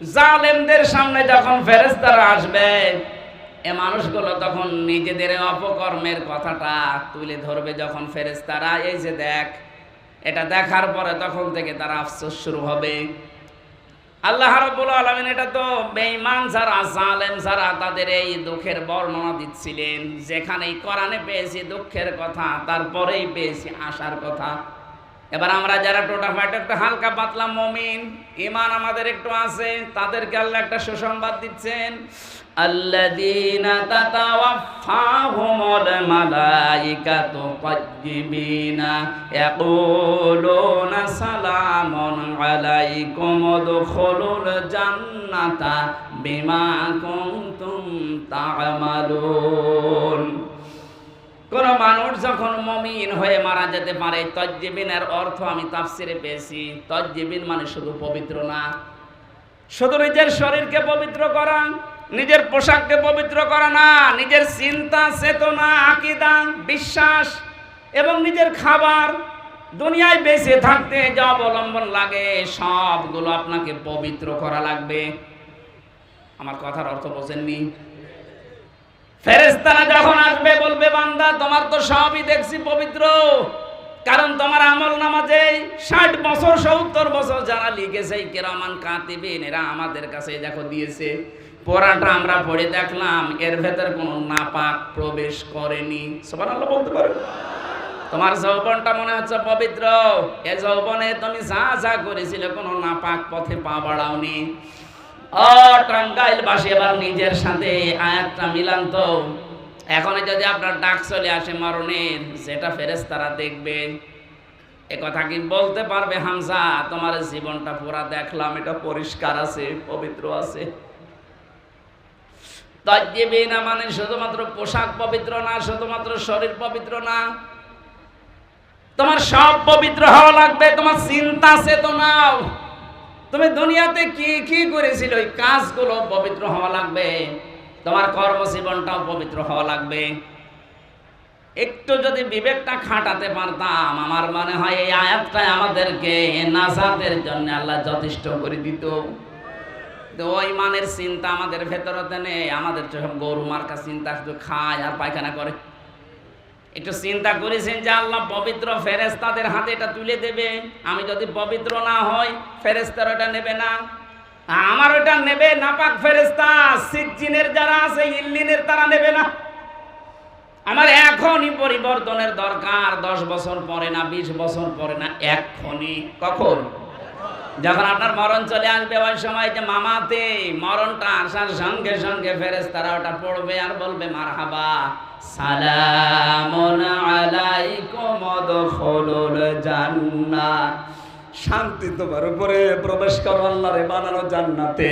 জালেমদের সামনে যখন ফেরেশতারা আসবে, এ মানুষগুলো তখন নিজেদের অপকর্মের কথাটা তুলে ধরবে। যখন ফেরেশতারা এই যে দেখ, এটা দেখার পরে তখন থেকে তার আফসোস শুরু হবে। আল্লাহ রাব্বুল আলামিন এটা তো বেঈমান যারা, জালেম যারা, তাদের এই দুঃখের বর্ণনা দিচ্ছিলেন। যেখানেই কোরআনে পেয়েছি দুঃখের কথা, তারপরেই পেয়েছি আশার কথা। এবার আমরা যারা টোটাফাটা একটু হালকা পাতলা মুমিন, ঈমান আমাদের একটু আছে, তাদেরকে আল্লাহ একটা সুসংবাদ দিচ্ছেন। আল্লাযীনা তাতাওয়াফাহুমুল মালাইকাতু তাইয়্যিবিনা ইয়াকুলুনা সালামুন আলাইকুম উদখুলুল জান্নাতা বিমা কুনতুম তা'মালুন। কোন মানুষ যখন মুমিন হয়ে মারা যেতে পারে, তাইয়্যিবিনের অর্থ আমি তাফসিরে পেয়েছি, তাইয়্যিবিন মানে শুধু পবিত্র না, শুধু নিজের শরীরকে পবিত্র করা, নিজের পোশাককে পবিত্র করা না, নিজের চিন্তা, চেতনা, আকীদা, বিশ্বাস এবং নিজের খাবার, দুনিয়ায় বেঁচে থাকতে যা অবলম্বন লাগে সবগুলো আপনাকে পবিত্র করা লাগবে। আমার কথার অর্থ বোঝেননি? ফেরেশতারা যখন আসবে বলবে, বান্দা তোমার তো সবই দেখছি পবিত্র, কারণ তোমার আমলনামা যে 60 বছর 70 বছর যারা লিখেছে কিরামান কাতিবিন, এরা আমাদের কাছে দেখো দিয়েছে, পড়াটা আমরা পড়ে দেখলাম, এর ভেতর কোনো নাপাক প্রবেশ করেনি। সুবহানাল্লাহ বলতে পারো? তোমার যৌবনটা মনে হচ্ছে পবিত্র, এই যৌবনে তুমি যা যা করেছিলে কোনো নাপাক পথে পা বাড়াওনি। ও টাঙ্গাইলবাসী, এবার নিজের সাথে আয়াতটা মিলান তো। এখন যদি আপনার ডাক চলে আসে মরণের, যেটা ফেরেশতারা দেখবে, এ কথা কি বলতে পারবে হামজা তোমার জীবনটা পুরা দেখলাম, এটা পরিষ্কার আছে, পবিত্র আছে? তাইয়্যিবিনা মানে শুধুমাত্র পোশাক পবিত্র না, শুধুমাত্র শরীর পবিত্র না, তোমার সব পবিত্র হওয়া লাগবে। তোমার চিন্তা চেতনাও, তুমি দুনিয়াতে কি কি করেছিল ওই কাজগুলো পবিত্র হওয়া লাগবে। তোমার কর্মজীবনটাও পবিত্র হওয়া লাগবে। একটু যদি বিবেকটা খাটাতে পারতাম, আমার মনে হয় এই আয়াতটাই আমাদেরকে নাজাতের জন্য আল্লাহ যথেষ্ট করে দিত। তো ওই মানের চিন্তা আমাদের ভেতরতে নেই। আমাদের সব গরু মার্কা চিন্তা, শুধু খায় আর পায়খানা করে। একটু চিন্তা করেছেন যে আল্লাহ পবিত্র ফেরেশতাদের হাতে এটা তুলে দেবে, আমি যদি পবিত্র না হই ফেরেশতারা এটা নেবে না, আমার ওটা নেবে নাপাক ফেরেশতা। সিজ্জিনের যারা আছে, ইল্লিনের, তারা নেবে না। আমার এখনই পরিবর্তনের দরকার, 10 বছর পরে না, 20 বছর পরে না, এখনই। কখন? যখন আপনার মরণ চলে আসবে, ওই সময় যে মামাতে মরণটা আসার সঙ্গে সঙ্গে ফেরেশতারা ওটা পড়বে আর বলবে, মারহাবা সালামুন আলাইকুম উদখুলুল জান্নাহ, শান্তি তোমার উপরে, প্রবেশ করো আল্লাহর বানানো জান্নাতে।